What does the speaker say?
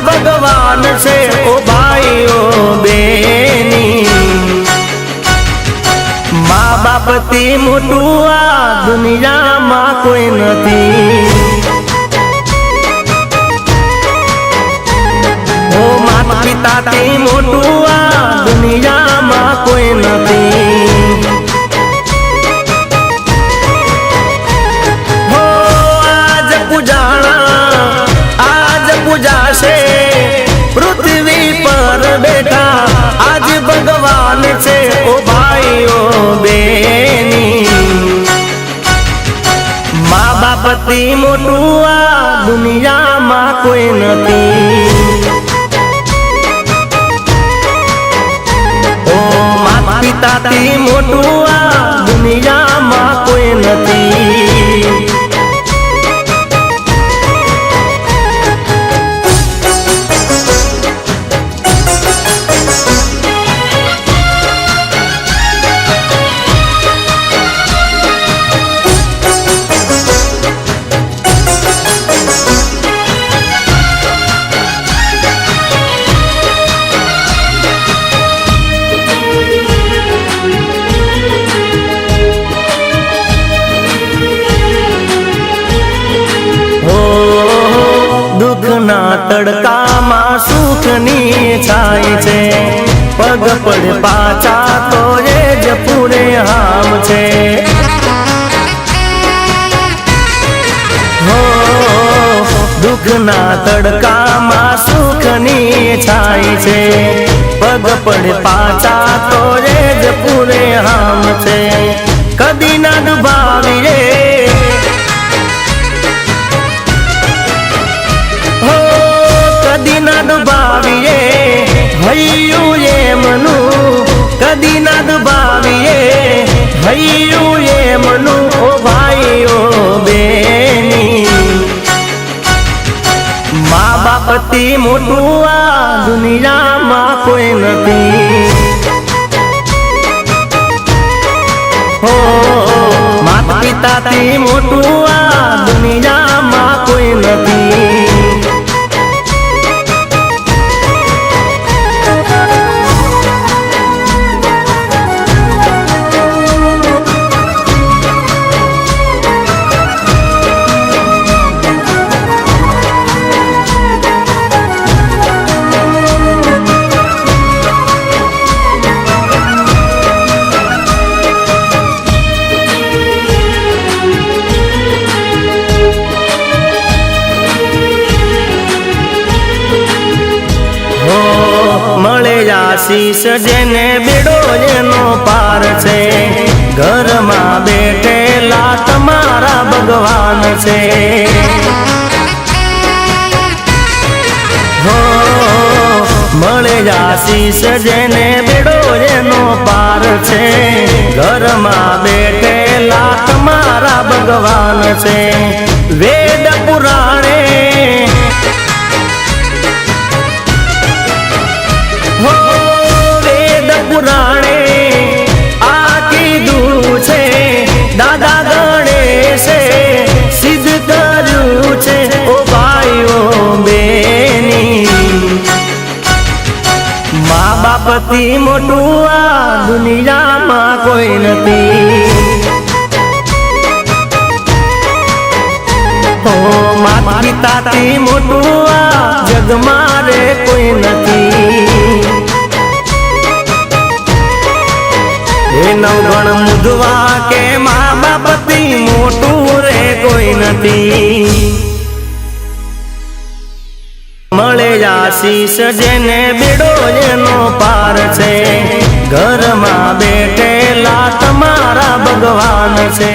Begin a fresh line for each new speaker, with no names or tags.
भगवान से ओ भाईओ बेनी। माँ बाप थी मोटू आ दुनिया में कोई नथी। ओ माता पिता थी मोटू आ दुनिया में कोई नथी। हो आज पूजाना आज पूजा से पृथ्वी पर बैठा आज भगवान से ओ भाईओ बेनी। माँ बाप थी मोटू आ दुनिया में कोई नथी। ओ माता पिता थी मोटू आ दुनिया में कोई नथी। दुखना तड़का में सुखनी छाई छे। पग पड़ पाचा तो ये ज पूरे हाम छे। हो दुखना तड़का में सुखनी छाई छे। पग पड़ पाचा तो ये ज पूरे हाम छे। कदी ना डुबावीए कदी ना डुबावीए हयू ये मनु। कदी ना डुबावीए हयू ये मनु ओ भाईओ बेनी। माँ बाप थी मोटू आ दुनिया में कोई नथी। हो माता पिता थी मोटू आ दुनिया में कोई नथी। મળે આશીષ જેને બેડો એનો પાર છે। ઘરમાં બેઠેલા તમારા ભગવાન છે। હો મળે આશીષ જેને બેડો એનો પાર છે। ઘરમાં બેઠેલા તમારા ભગવાન છે। વેદ પુરાણે हो वेद पुराणे आ कीधुं छे। दादा गणेशे सिद्ध कर्युं छे ओ भाईओ बेनी। माँ बाप थी मोटू आ दुनिया में कोई नथी। हो माता पिता थी मोटू आ जग मारे कोई नथी। नवगण मुदवा के माँ बाप थी मोटू रे कोई नथी। મળે આશીષ જેને બેડો એનો પાર છે। ઘરમાં બેઠેલા તમારા ભગવાન છે।